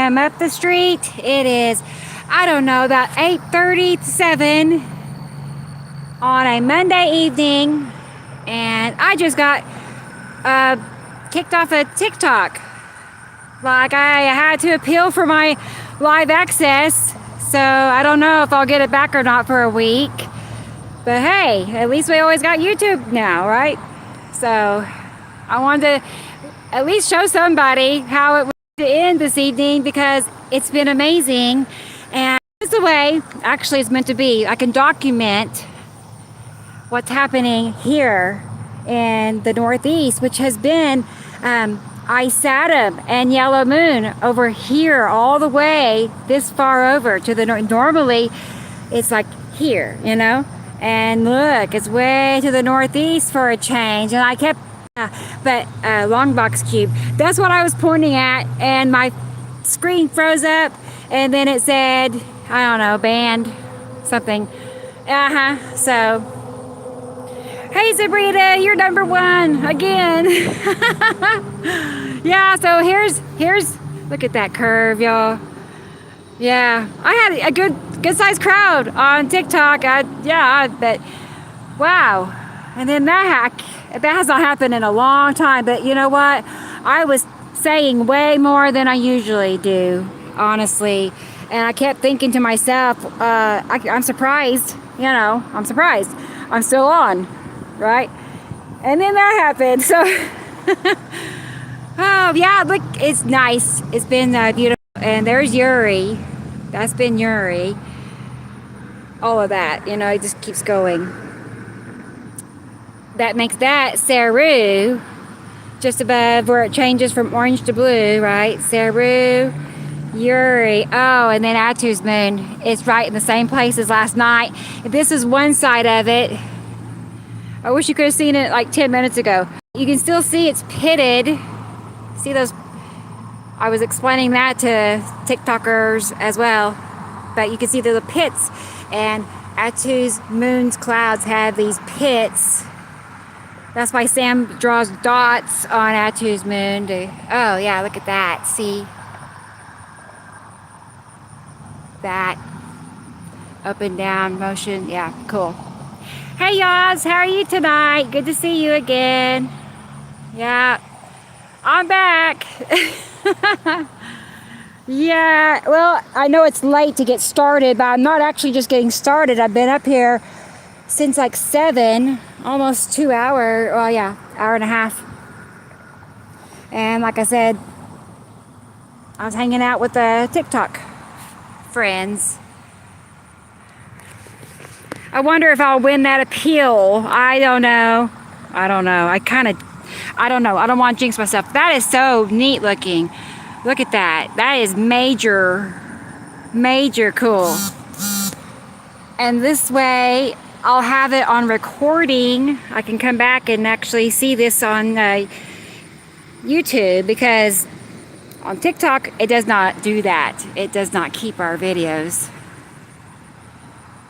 am up the street. It is, I don't know, about 8:37 on a Monday evening, and I just got kicked off of TikTok. Like, I had to appeal for my live access, so I don't know if I'll get it back or not for a week. But hey, at least we always got YouTube now, right? So I wanted to at least show somebody how it was to end this evening, because it's been amazing. And this is the way actually it's meant to be. I can document what's happening here in the Northeast, which has been Ice Atom and Yellow Moon over here all the way this far over to the north. Normally it's like here, you know, and look, it's way to the northeast for a change. And I kept long box cube, that's what I was pointing at, and my screen froze up, and then it said, I don't know, banned something. So hey Sabrina, you're number one again. Yeah, so here's look at that curve, y'all. Yeah, I had a good sized crowd on TikTok. But wow. And then that has not happened in a long time. But you know what? I was saying way more than I usually do, honestly. And I kept thinking to myself, I'm surprised. You know, I'm surprised. I'm still on, right? And then that happened. So, oh yeah, look, it's nice. It's been beautiful. And there's Yuri. That's been Yuri. All of that, you know, it just keeps going. That makes that Saru, just above where it changes from orange to blue, right? Saru, Yuri. Oh, and then Atu's moon. It's right in the same place as last night. This is one side of it. I wish you could have seen it like 10 minutes ago. You can still see it's pitted. See those? I was explaining that to TikTokers as well. But you can see the pits. And Atu's moon's clouds have these pits. That's why Sam draws dots on Atu's moon. Oh yeah, look at that. See? That up and down motion. Yeah, cool. Hey y'all, how are you tonight? Good to see you again. Yeah, I'm back. Yeah, well, I know it's late to get started, but I'm not actually just getting started. I've been up here since like 7, almost 2 hours. Well, yeah, hour and a half. And like I said, I was hanging out with the TikTok friends. I wonder if I'll win that appeal. I don't know. I don't know. I don't know. I don't want to jinx myself. That is so neat looking. Look at that. That is major cool. And this way, I'll have it on recording. I can come back and actually see this on YouTube, because on TikTok, it does not do that. It does not keep our videos.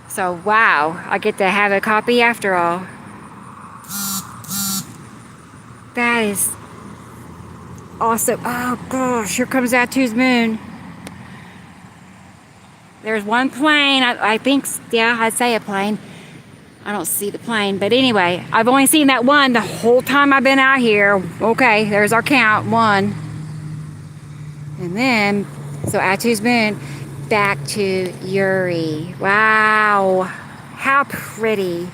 So, wow, I get to have a copy after all. That is awesome. Oh gosh, here comes Atu's moon. There's one plane. I think, yeah, I'd say a plane. I don't see the plane, but anyway, I've only seen that one the whole time I've been out here. Okay, there's our count, 1. And then, so Atu's moon, back to Yuri. Wow, how pretty.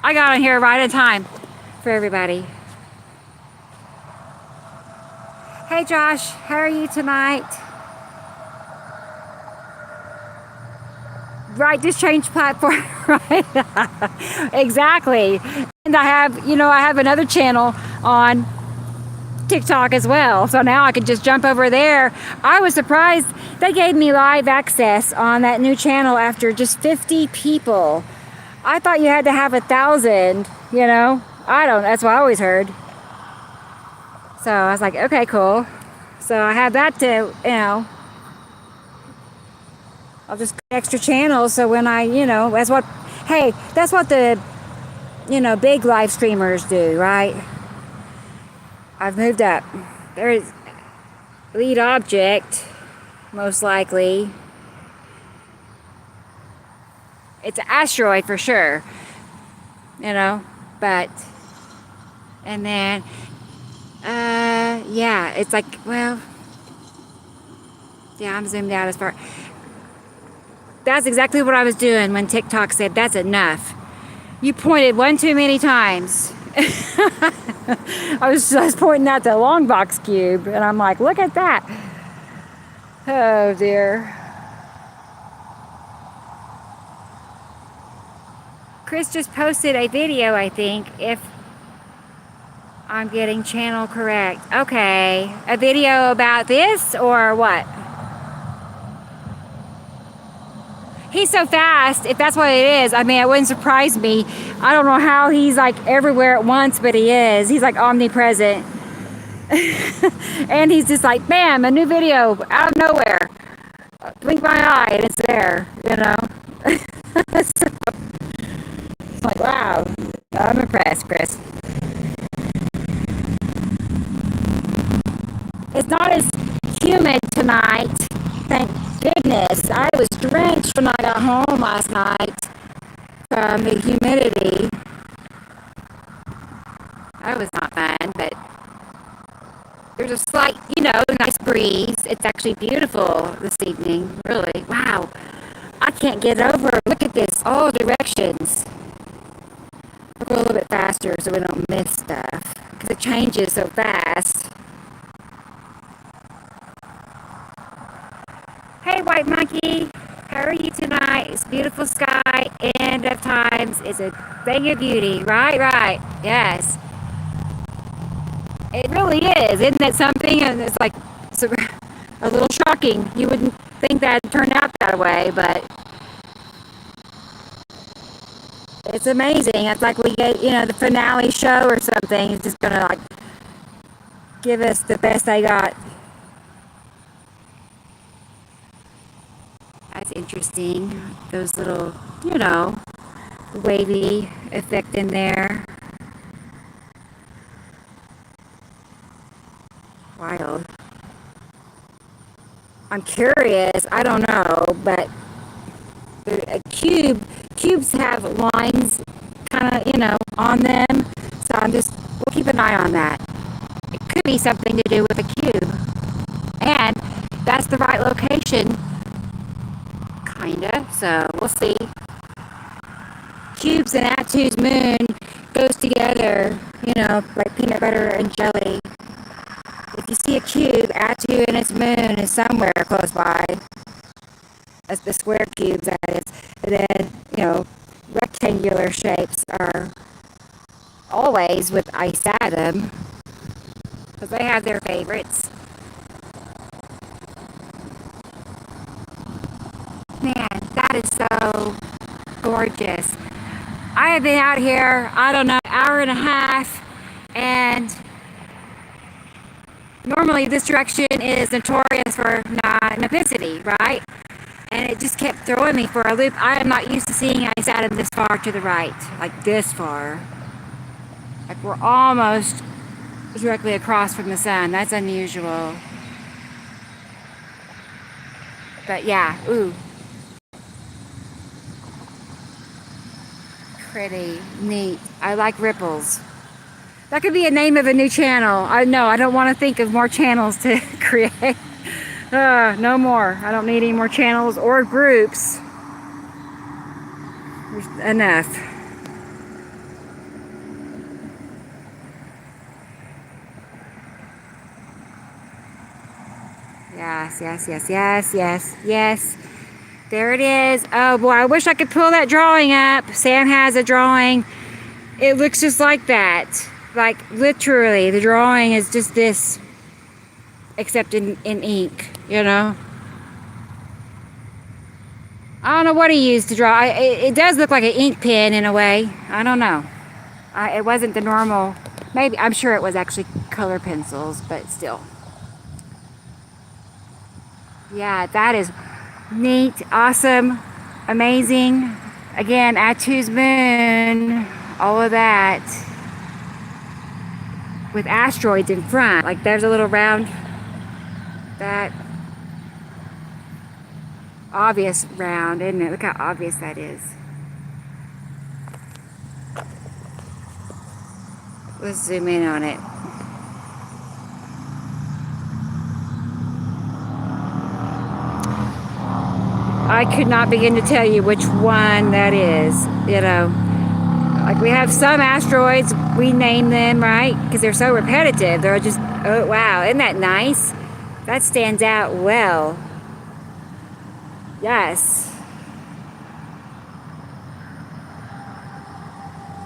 I got on here right in time for everybody. Hey Josh, how are you tonight? Right, just change platform, right? Exactly. And I have another channel on TikTok as well. So now I can just jump over there. I was surprised they gave me live access on that new channel after just 50 people. I thought you had to have 1,000, you know? I don't, that's what I always heard. So I was like, okay, cool. So I have that to, you know, I'll just get extra channels. So when I, you know, that's what the, you know, big live streamers do, right? I've moved up. lead object, most likely. It's an asteroid for sure, but, and then, yeah, it's like, well, yeah, I'm zoomed out as far. That's exactly what I was doing when TikTok said, that's enough. You pointed one too many times. I was just pointing at the long box cube, and I'm like, look at that. Oh, dear. Chris just posted a video, I think, if I'm getting channel correct. Okay, a video about this or what? He's so fast, if that's what it is. I mean, it wouldn't surprise me. I don't know how he's like everywhere at once, but he is. He's like omnipresent. And he's just like, bam, a new video out of nowhere. Blink my eye and it's there, So, it's like, wow, I'm impressed, Chris. It's not as humid tonight, thank goodness. I was drenched when I got home last night from the humidity. That was not fun, but there's a slight, nice breeze. It's actually beautiful this evening, really. Wow, I can't get over. Look at this, all directions. I'll go a little bit faster so we don't miss stuff, because it changes so fast. Hey, White Monkey, how are you tonight? It's beautiful sky, end of times is a thing of beauty. Right, yes. It really is, isn't it something? And it's like a little shocking. You wouldn't think that turned out that way, but it's amazing. It's like we get, the finale show or something. It's just gonna like give us the best they got. That's interesting. Those little, wavy effect in there. Wild. I'm curious. I don't know, but cubes have lines kind of, on them. So we'll keep an eye on that. It could be something to do with a cube. And that's the right location. Kinda, so we'll see. Cubes and Attu's moon goes together, like peanut butter and jelly. If you see a cube, Attu and its moon is somewhere close by. That's the square cubes, that is. And then, rectangular shapes are always with ice at them, because they have their favorites. Man, that is so gorgeous. I have been out here, I don't know, an hour and a half, and normally this direction is notorious for non-epicity, right? And it just kept throwing me for a loop. I am not used to seeing ice atom this far to the right, like this far. Like we're almost directly across from the sun. That's unusual. But yeah, ooh. Pretty neat. I like ripples. That could be a name of a new channel. I don't want to think of more channels to create. No more. I don't need any more channels or groups. There's enough. Yes. There it is. Oh boy, I wish I could pull that drawing up. Sam has a drawing. It looks just like that. Like literally, the drawing is just this, except in ink, I don't know what he used to draw. It does look like an ink pen in a way. I don't know. It wasn't the normal. Maybe, I'm sure it was actually color pencils, but still. Yeah, that is neat, awesome, amazing. Again, Attu's moon, all of that. With asteroids in front. Like there's a little round that obvious round, isn't it? Look how obvious that is. Let's zoom in on it. I could not begin to tell you which one that is, you know. Like we have some asteroids, we name them, right? Because they're so repetitive. They're just, oh wow, isn't that nice? That stands out well. Yes.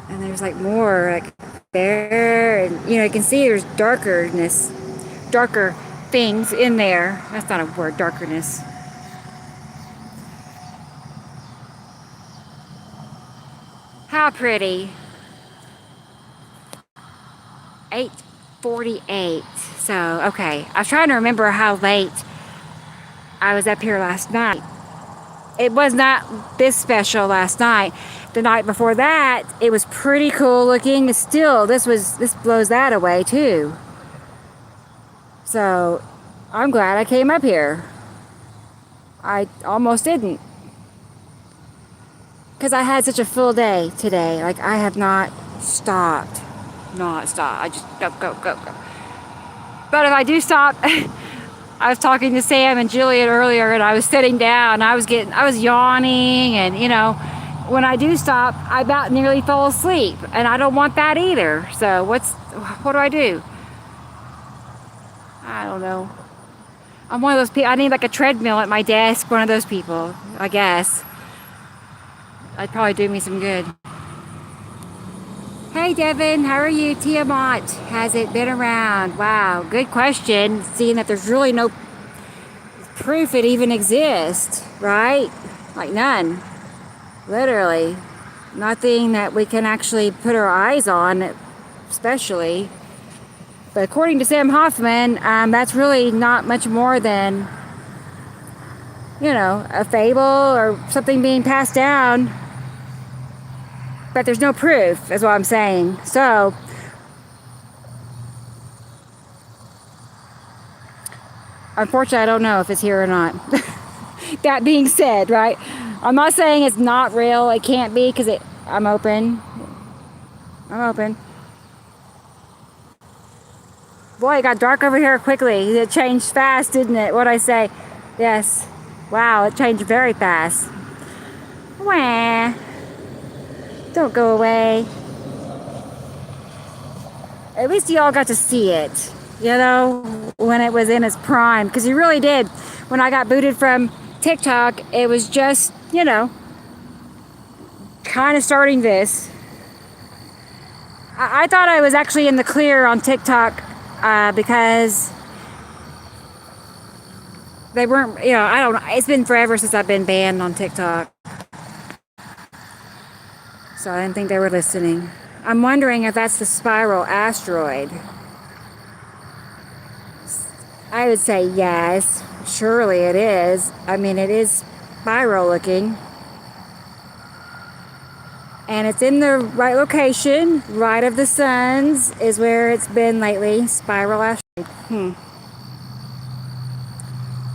And there's like more like there, and you can see there's darker things in there. That's not a word, darkness. How pretty. 8:48. So, okay. I was trying to remember how late I was up here last night. It was not this special last night. The night before that, it was pretty cool looking. Still, this blows that away too. So, I'm glad I came up here. I almost didn't. Because I had such a full day today. Like, I have not stopped. I just go. But if I do stop, I was talking to Sam and Juliet earlier, and I was sitting down, I was yawning, and when I do stop, I about nearly fall asleep, and I don't want that either. So what do I do? I don't know. I'm one of those people. I need like a treadmill at my desk. One of those people, I guess. That'd probably do me some good. Hey Devin, how are you? Tiamat, has it been around? Wow, good question. Seeing that there's really no proof it even exists, right? Like none. Literally. Nothing that we can actually put our eyes on, especially. But according to Sam Hoffman, that's really not much more than, a fable or something being passed down. But there's no proof, is what I'm saying. So, unfortunately, I don't know if it's here or not. That being said, right? I'm not saying it's not real. It can't be, because I'm open. Boy, it got dark over here quickly. It changed fast, didn't it? What'd I say? Yes. Wow, it changed very fast. Wah. Don't go away. At least y'all got to see it, when it was in its prime. Because you really did. When I got booted from TikTok, it was just, kind of starting this. I thought I was actually in the clear on TikTok because they weren't, I don't know. It's been forever since I've been banned on TikTok. So I didn't think they were listening. I'm wondering if that's the spiral asteroid. I would say yes. Surely it is. I mean, it is spiral looking. And it's in the right location. Right of the suns is where it's been lately. Spiral asteroid.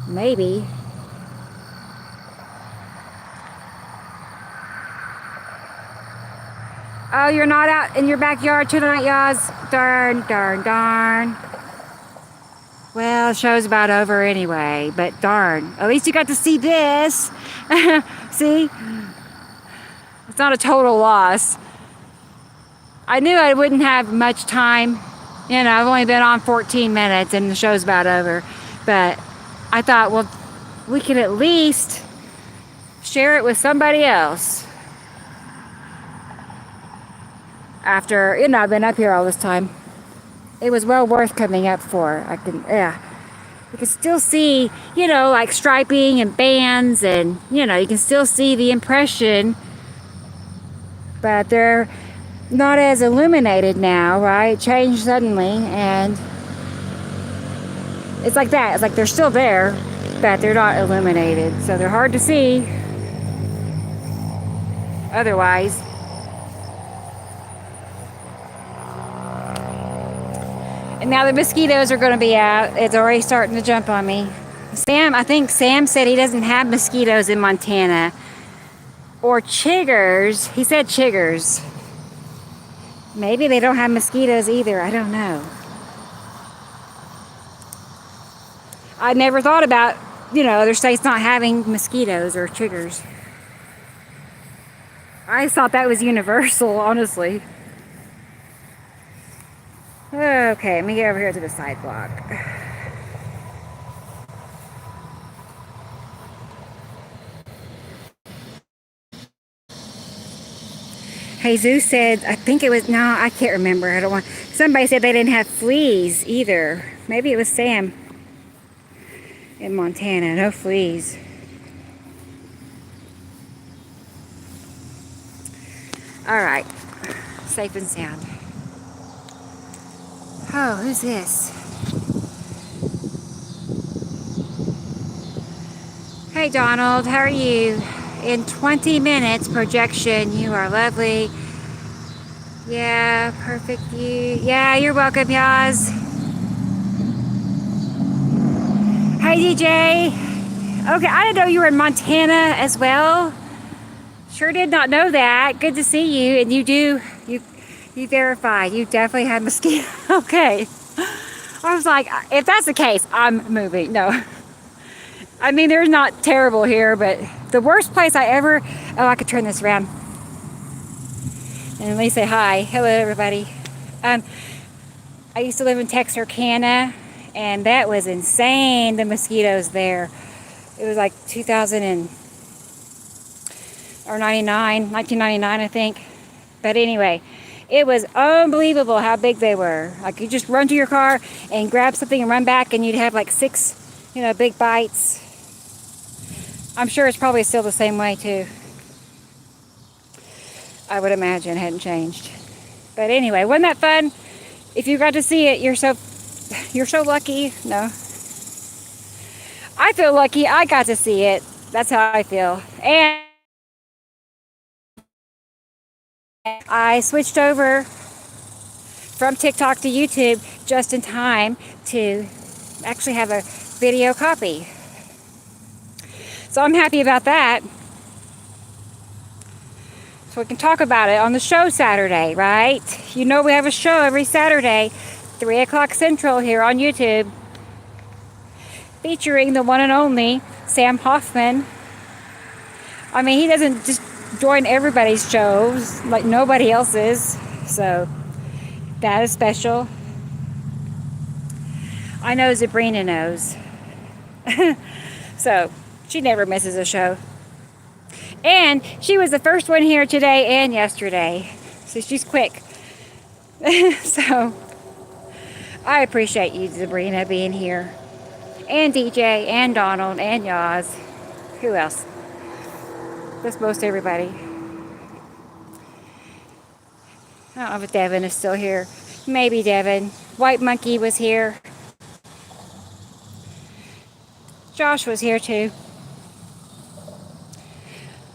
Maybe. Oh, you're not out in your backyard tonight, Yaz? Darn. Well, the show's about over anyway, but darn. At least you got to see this. See? It's not a total loss. I knew I wouldn't have much time. I've only been on 14 minutes and the show's about over. But I thought, well, we could at least share it with somebody else. After, I've been up here all this time. It was well worth coming up for. You can still see, like striping and bands, and, you can still see the impression. But they're not as illuminated now, right? Changed suddenly, and it's like that. It's like they're still there, but they're not illuminated. So they're hard to see otherwise. And now the mosquitoes are going to be out. It's already starting to jump on me. I think Sam said he doesn't have mosquitoes in Montana. Or chiggers. He said chiggers. Maybe they don't have mosquitoes either. I don't know. I never thought about, other states not having mosquitoes or chiggers. I thought that was universal, honestly. Okay, let me get over here to the sidewalk. Jesus said, I think it was, no, I can't remember. I don't want, somebody said they didn't have fleas either. Maybe it was Sam in Montana. No fleas. All right, safe and sound. Oh, who's this? Hey, Donald, how are you? In 20 minutes projection, you are lovely. Yeah, perfect view. Yeah, you're welcome, Yaz. Hi, DJ. Okay, I didn't know you were in Montana as well. Sure did not know that. Good to see you. And you verified. You definitely had mosquito. Okay. I was like, if that's the case, I'm moving. No. I mean, they're not terrible here, but the worst place I ever... Oh, I could turn this around. And let me say hi. Hello, everybody. I used to live in Texarkana, and that was insane, the mosquitoes there. It was like 1999, I think. But anyway, it was unbelievable how big they were. Like, you just run to your car and grab something and run back, and you'd have like 6, big bites. I'm sure it's probably still the same way too. I would imagine it hadn't changed. But anyway, wasn't that fun? If you got to see it, you're so lucky. No. I feel lucky I got to see it. That's how I feel. And I switched over from TikTok to YouTube just in time to actually have a video copy. So I'm happy about that. So we can talk about it on the show Saturday, right? We have a show every Saturday, 3 o'clock Central here on YouTube, featuring the one and only Sam Hoffman. I mean, he doesn't just join everybody's shows like nobody else's, so that is special. I know Sabrina knows. So she never misses a show. And she was the first one here today and yesterday. So she's quick. So I appreciate you, Sabrina, being here. And DJ, and Donald, and Yaz. Who else? That's most everybody. I don't know if Devin is still here. Maybe Devin. White Monkey was here. Josh was here too.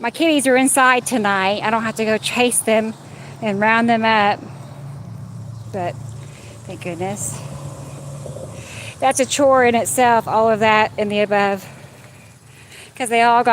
My kitties are inside tonight. I don't have to go chase them and round them up. But thank goodness. That's a chore in itself, all of that and the above. Because they all got